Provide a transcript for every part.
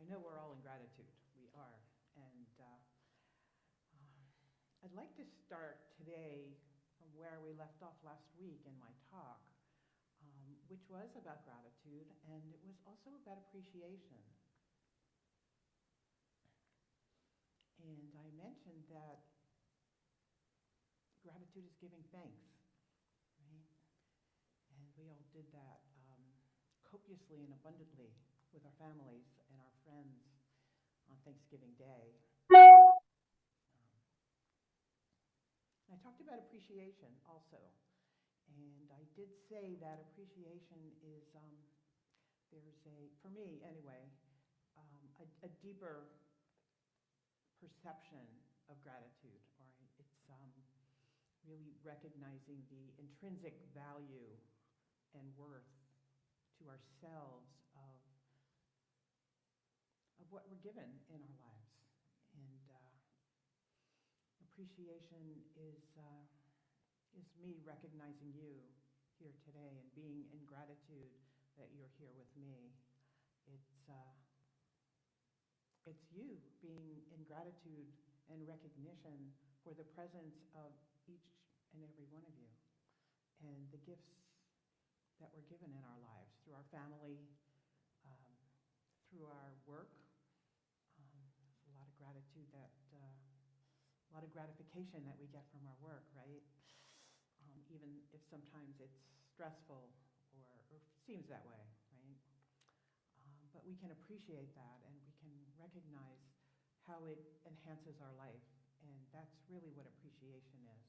I know we're all in gratitude. We are. And I'd like to start today from where we left off last week in my talk, which was about gratitude, and it was also about appreciation. And I mentioned that gratitude is giving thanks, right? And we all did that copiously and abundantly with our families and our friends on Thanksgiving Day. I talked about appreciation also, and I did say that appreciation is, for me anyway, a deeper perception of gratitude, or it's really recognizing the intrinsic value and worth to ourselves of what we're given in our lives. And appreciation is me recognizing you here today and being in gratitude that you're here with me. It's you being in gratitude and recognition for the presence of each and every one of you and the gifts that we're given in our lives through our family, through our work. There's a lot of gratitude a lot of gratification that we get from our work, right? Even if sometimes it's stressful or seems that way, right? But we can appreciate that, and we can recognize how it enhances our life, and that's really what appreciation is.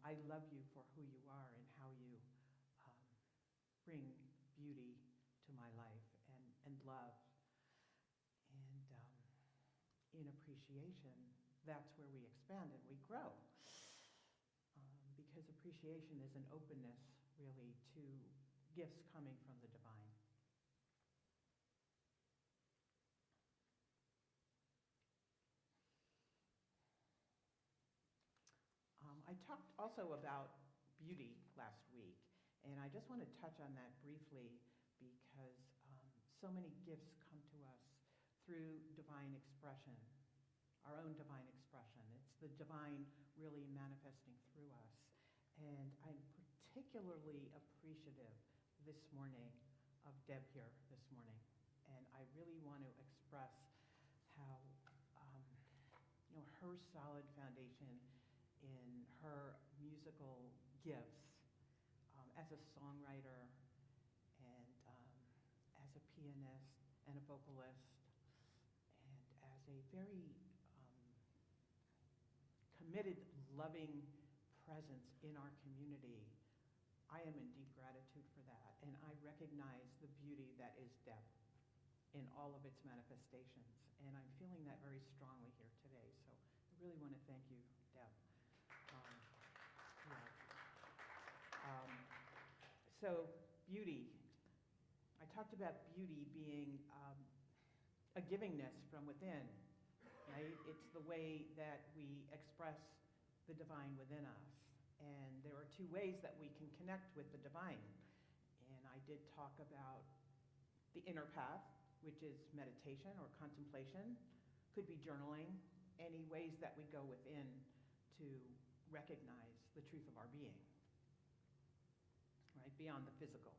I love you for who you are and how you bring beauty to my life and love. And in appreciation, that's where we expand and we grow. Because appreciation is an openness, really, to gifts coming from the divine. I talked also about beauty last week, and I just want to touch on that briefly because so many gifts come to us through divine expression, our own divine expression. It's the divine really manifesting through us. And I'm particularly appreciative this morning of Deb here this morning. And I really want to express how her solid foundation in her musical gifts as a songwriter and as a pianist and a vocalist and as a very committed, loving presence in our community. I am in deep gratitude for that, and I recognize the beauty that is Deb in all of its manifestations, and I'm feeling that very strongly here today, so I really want to thank you, Deb. So beauty. I talked about beauty being a givingness from within, right? It's the way that we express the divine within us. And there are two ways that we can connect with the divine. And I did talk about the inner path, which is meditation or contemplation, could be journaling, any ways that we go within to recognize the truth of our being, right? Beyond the physical,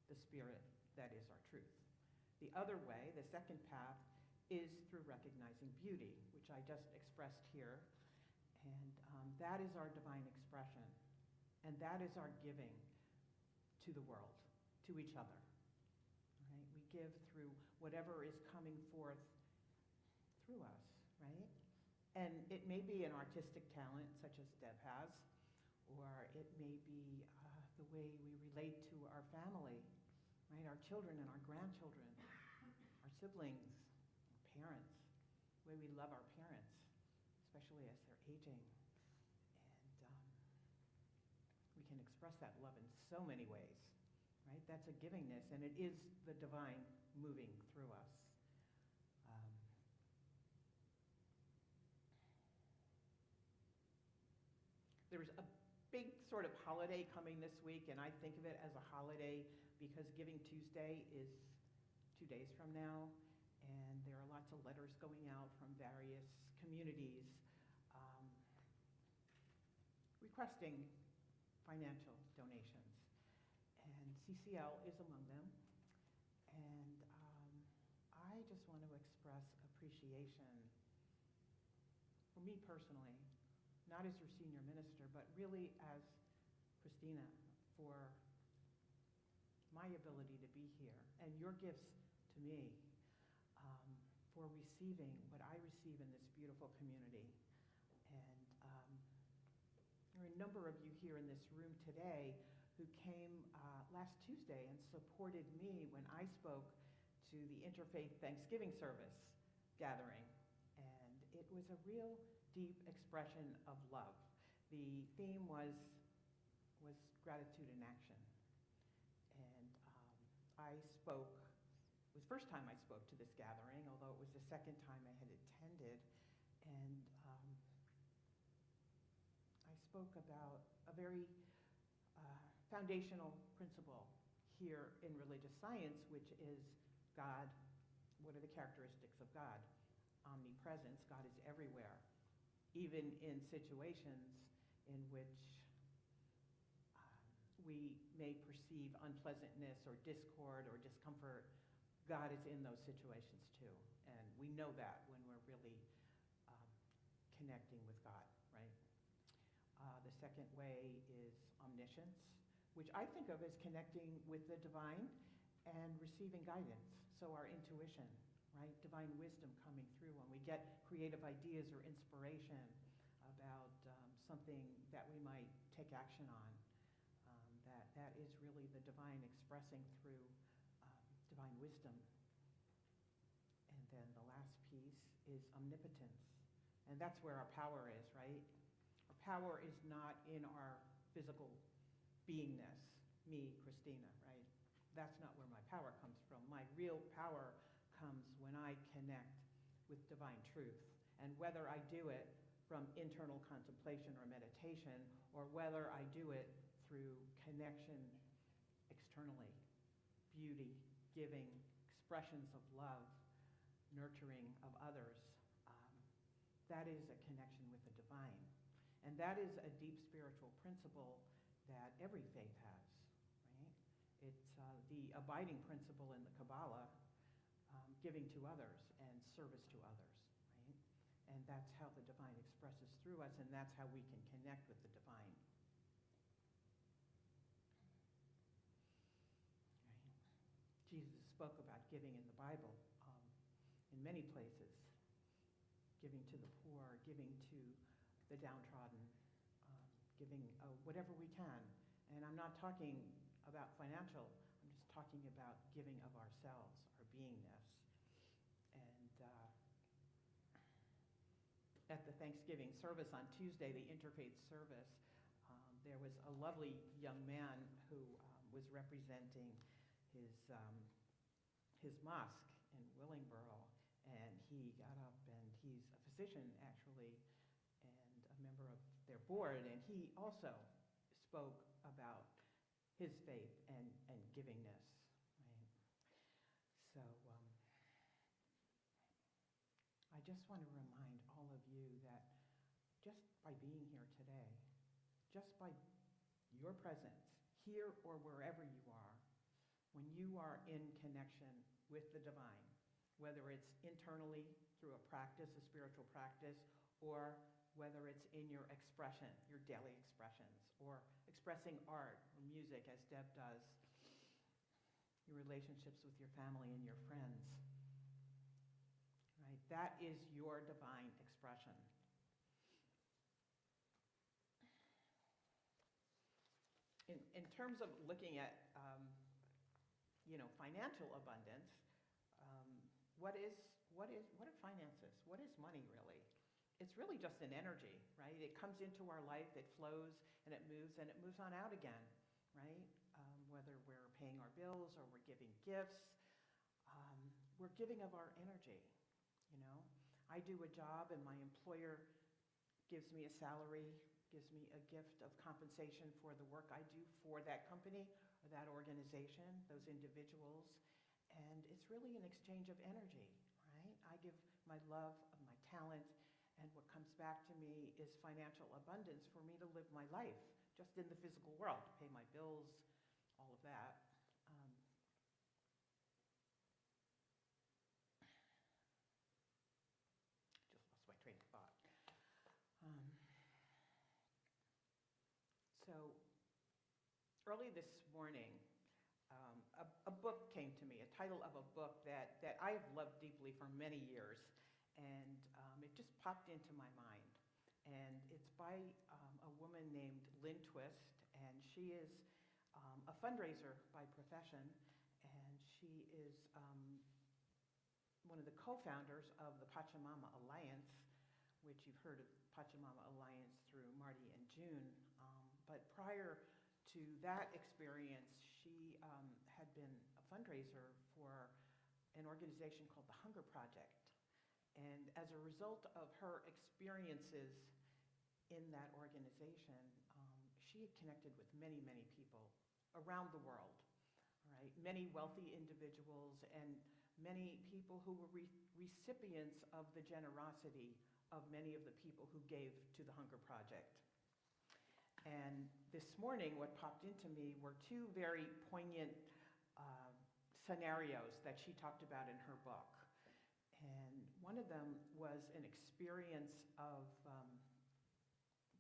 the spirit that is our truth. The other way, the second path, is through recognizing beauty, which I just expressed here. And that is our divine expression. And that is our giving to the world, to each other. Right? We give through whatever is coming forth through us, right? And it may be an artistic talent, such as Deb has, or it may be the way we relate to our family, right? Our children and our grandchildren, our siblings, our parents, the way we love our parents, especially as they're aging. And we can express that love in so many ways, right? That's a givingness, and it is the divine moving through us. There's a big sort of holiday coming this week, and I think of it as a holiday because Giving Tuesday is 2 days from now. And there are lots of letters going out from various communities requesting financial donations. And CCL is among them. And I just want to express appreciation for me personally, not as your senior minister, but really as Christina, for my ability to be here and your gifts to me, for receiving what I receive in this beautiful community. And there are a number of you here in this room today who came last Tuesday and supported me when I spoke to the Interfaith Thanksgiving service gathering. And it was a real deep expression of love. The theme was gratitude in action. And I spoke, it was the first time I spoke to this gathering, although it was the second time I had attended. And I spoke about a very foundational principle here in religious science, which is God. What are the characteristics of God? Omnipresence. God is everywhere, even in situations in which we may perceive unpleasantness or discord or discomfort. God is in those situations too. And we know that when we're really connecting with God, right? The second way is omniscience, which I think of as connecting with the divine and receiving guidance. So our intuition, right? Divine wisdom coming through when we get creative ideas or inspiration about something that we might take action on. That is really the divine expressing through divine wisdom. And then the last piece is omnipotence. And that's where our power is, right? Our power is not in our physical beingness, me, Christina, right? That's not where my power comes from. My real power comes when I connect with divine truth. And whether I do it from internal contemplation or meditation, or whether I do it through connection externally, beauty, giving, expressions of love, nurturing of others, that is a connection with the divine. And that is a deep spiritual principle that every faith has, right? It's the abiding principle in the Kabbalah, giving to others and service to others, right? And that's how the divine expresses through us, and that's how we can connect with the divine. Right? Jesus spoke about giving in the Bible in many places, giving to the poor, giving to the downtrodden, giving whatever we can. And I'm not talking about financial, I'm just talking about giving of ourselves, our beingness. And at the Thanksgiving service on Tuesday, the interfaith service, there was a lovely young man who was representing his mosque in Willingboro, and he got up, and he's a physician actually, and a member of their board, and he also spoke about his faith and givingness, right? So I just want to remind all of you that just by being here today, just by your presence, here or wherever you are, when you are in connection with the divine, whether it's internally through a practice, a spiritual practice, or whether it's in your expression, your daily expressions, or expressing art or music as Deb does, your relationships with your family and your friends, right? That is your divine expression. In terms of looking at financial abundance, what are finances? What is money really? It's really just an energy, right? It comes into our life, it flows, and it moves on out again, right? Whether we're paying our bills or we're giving gifts, we're giving of our energy, I do a job and my employer gives me a salary, gives me a gift of compensation for the work I do for that company or that organization, those individuals, and it's really an exchange of energy, I give my love, my talent, and what comes back to me is financial abundance for me to live my life, just in the physical world, pay my bills, all of that. Just lost my train of thought. So early this morning, a book came to me, a title of a book that I have loved deeply for many years, and it just popped into my mind. And it's by a woman named Lynn Twist, and she is a fundraiser by profession, and she is one of the co-founders of the Pachamama Alliance, which you've heard of Pachamama Alliance through Marty and June. But prior to that experience, she had been a fundraiser for an organization called the Hunger Project. And as a result of her experiences in that organization, she had connected with many, many people around the world, right? Many wealthy individuals and many people who were recipients of the generosity of many of the people who gave to the Hunger Project. And this morning, what popped into me were two very poignant scenarios that she talked about in her book. And one of them was an experience of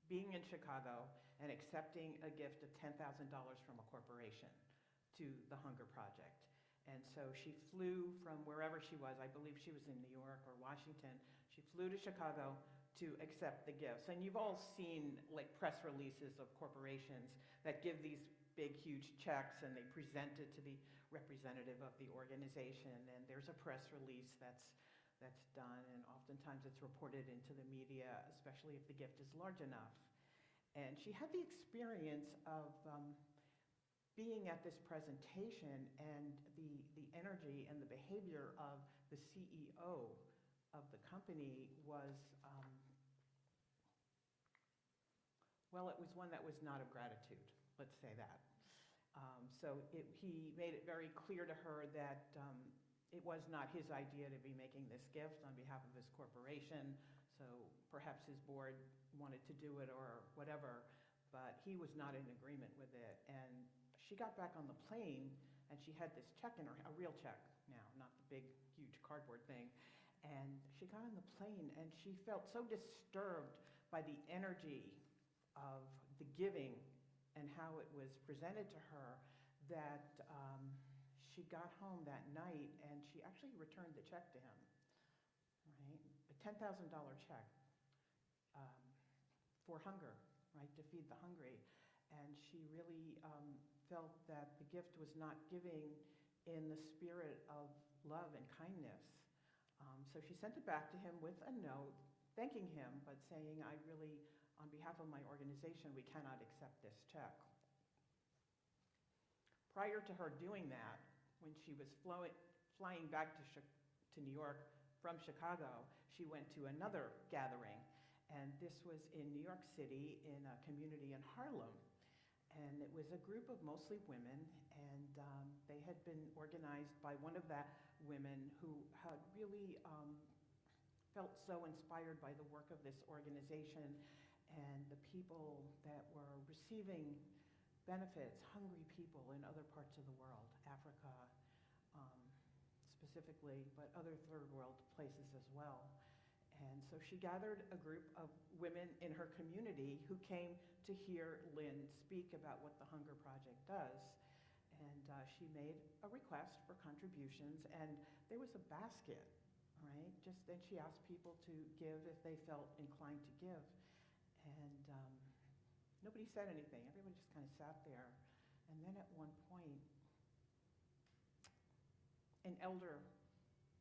being in Chicago and accepting a gift of $10,000 from a corporation to the Hunger Project. And so she flew from wherever she was, I believe she was in New York or Washington, she flew to Chicago to accept the gifts. And you've all seen like press releases of corporations that give these big, huge checks and they present it to the representative of the organization. And there's a press release that's done, and oftentimes it's reported into the media, especially if the gift is large enough. And she had the experience of being at this presentation, and the energy and the behavior of the CEO of the company was, well, it was one that was not of gratitude, let's say that. So he made it very clear to her that it was not his idea to be making this gift on behalf of his corporation, so perhaps his board wanted to do it or whatever, but he was not in agreement with it. And she got back on the plane, and she had this check in her, a real check now, not the big, huge cardboard thing. And she got on the plane, and she felt so disturbed by the energy of the giving and how it was presented to her that she got home that night, and she actually returned the check to him, right? A $10,000 check for hunger, right, to feed the hungry. And she really felt that the gift was not giving in the spirit of love and kindness. So she sent it back to him with a note, thanking him, but saying, I really, on behalf of my organization, we cannot accept this check. Prior to her doing that, when she was flying back to New York from Chicago, she went to another gathering. And this was in New York City in a community in Harlem. And it was a group of mostly women, and they had been organized by one of the women who had really felt so inspired by the work of this organization and the people that were receiving benefits, hungry people in other parts of the world, Africa specifically, but other third world places as well. And so she gathered a group of women in her community who came to hear Lynn speak about what the Hunger Project does. And she made a request for contributions, and there was a basket, right? Then she asked people to give if they felt inclined to give. And nobody said anything. Everyone just kind of sat there. And then at one point, an elder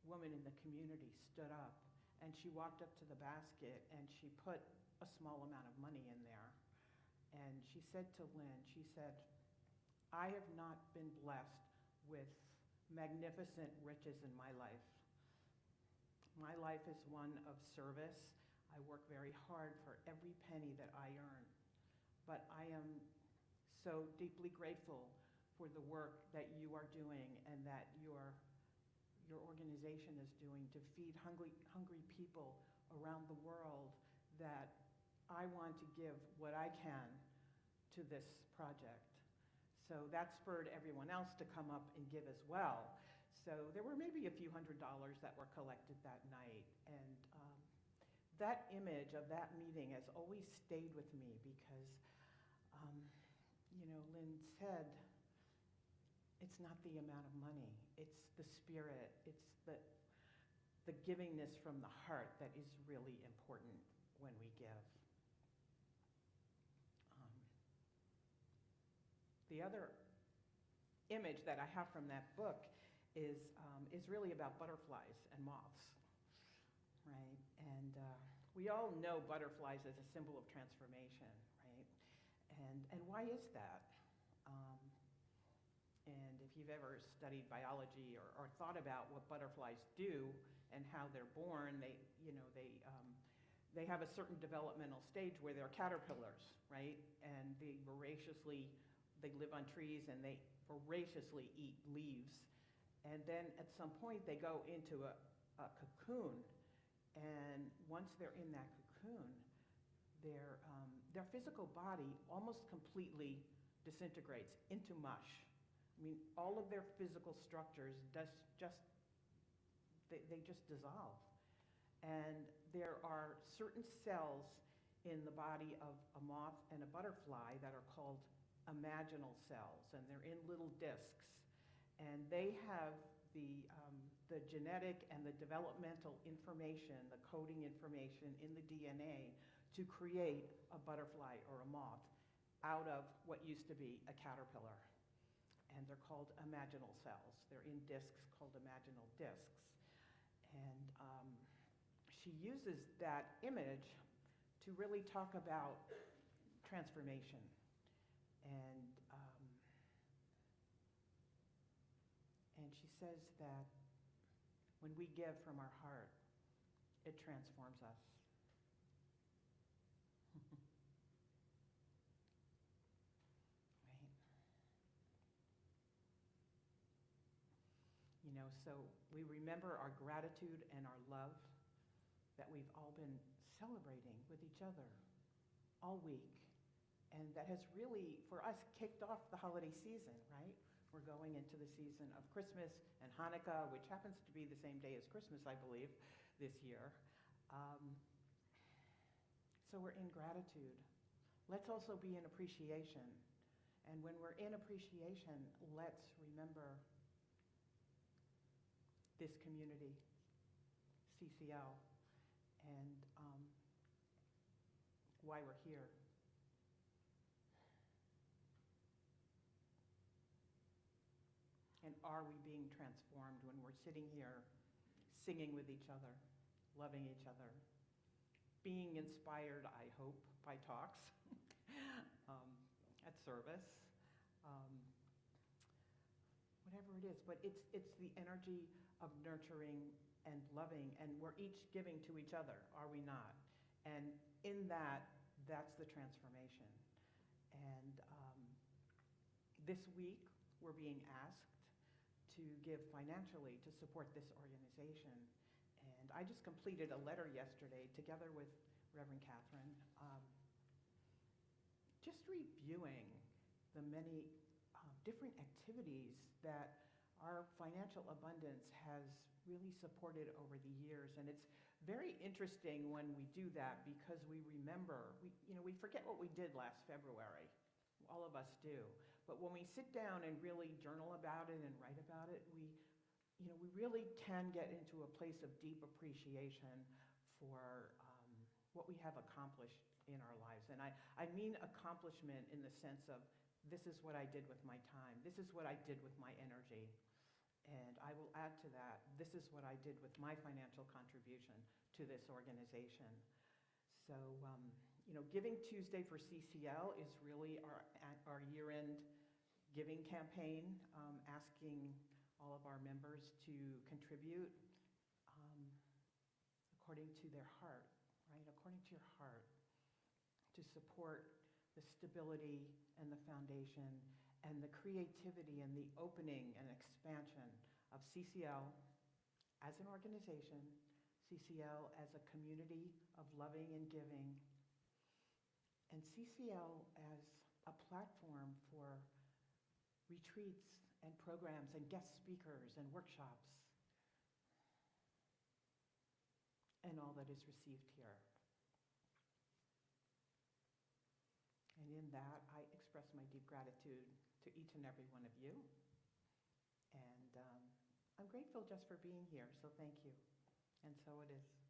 woman in the community stood up, and she walked up to the basket, and she put a small amount of money in there. And she said to Lynn, she said, I have not been blessed with magnificent riches in my life. My life is one of service. I work very hard for every penny that I earn. But I am so deeply grateful for the work that you are doing and that your organization organization is doing to feed hungry people around the world, that I want to give what I can to this project. So that spurred everyone else to come up and give as well. So there were maybe a few $100s that were collected that night. And that image of that meeting has always stayed with me because, Lynn said, it's not the amount of money, it's the spirit, it's the givingness from the heart that is really important when we give. The other image that I have from that book is really about butterflies and moths, right? And we all know butterflies as a symbol of transformation, right? And why is that? And if you've ever studied biology or thought about what butterflies do and how they're born, they have a certain developmental stage where they're caterpillars, right? And they live on trees and they voraciously eat leaves. And then at some point they go into a cocoon. And once they're in that cocoon, their physical body almost completely disintegrates into mush. I mean, all of their physical structures just dissolve. And there are certain cells in the body of a moth and a butterfly that are called imaginal cells, and they're in little discs. And they have the genetic and the developmental information, the coding information in the DNA to create a butterfly or a moth out of what used to be a caterpillar. And they're called imaginal cells. They're in discs called imaginal discs. And she uses that image to really talk about transformation. And she says that when we give from our heart, it transforms us. Right? So we remember our gratitude and our love that we've all been celebrating with each other all week. And that has really, for us, kicked off the holiday season, right? We're going into the season of Christmas and Hanukkah, which happens to be the same day as Christmas, I believe, this year. So we're in gratitude. Let's also be in appreciation. And when we're in appreciation, let's remember this community, CCL, and why we're here. And are we being transformed when we're sitting here singing with each other, loving each other, being inspired, I hope, by talks at service, whatever it is. But it's the energy of nurturing and loving, and we're each giving to each other, are we not? And in that, that's the transformation. And this week, we're being asked to give financially to support this organization. And I just completed a letter yesterday together with Reverend Catherine, just reviewing the many different activities that our financial abundance has really supported over the years. And it's very interesting when we do that because we remember, we forget what we did last February. All of us do. But when we sit down and really journal about it and write about it, we really can get into a place of deep appreciation for what we have accomplished in our lives. And I mean accomplishment in the sense of this is what I did with my time. This is what I did with my energy. And I will add to that, this is what I did with my financial contribution to this organization. So, Giving Tuesday for CCL is really our year-end giving campaign, asking all of our members to contribute according to their heart, right? According to your heart, to support the stability and the foundation and the creativity and the opening and expansion of CCL as an organization, CCL as a community of loving and giving, and CCL as a platform for retreats and programs and guest speakers and workshops and all that is received here. And in that, I express my deep gratitude to each and every one of you. And I'm grateful just for being here, so thank you. And so it is.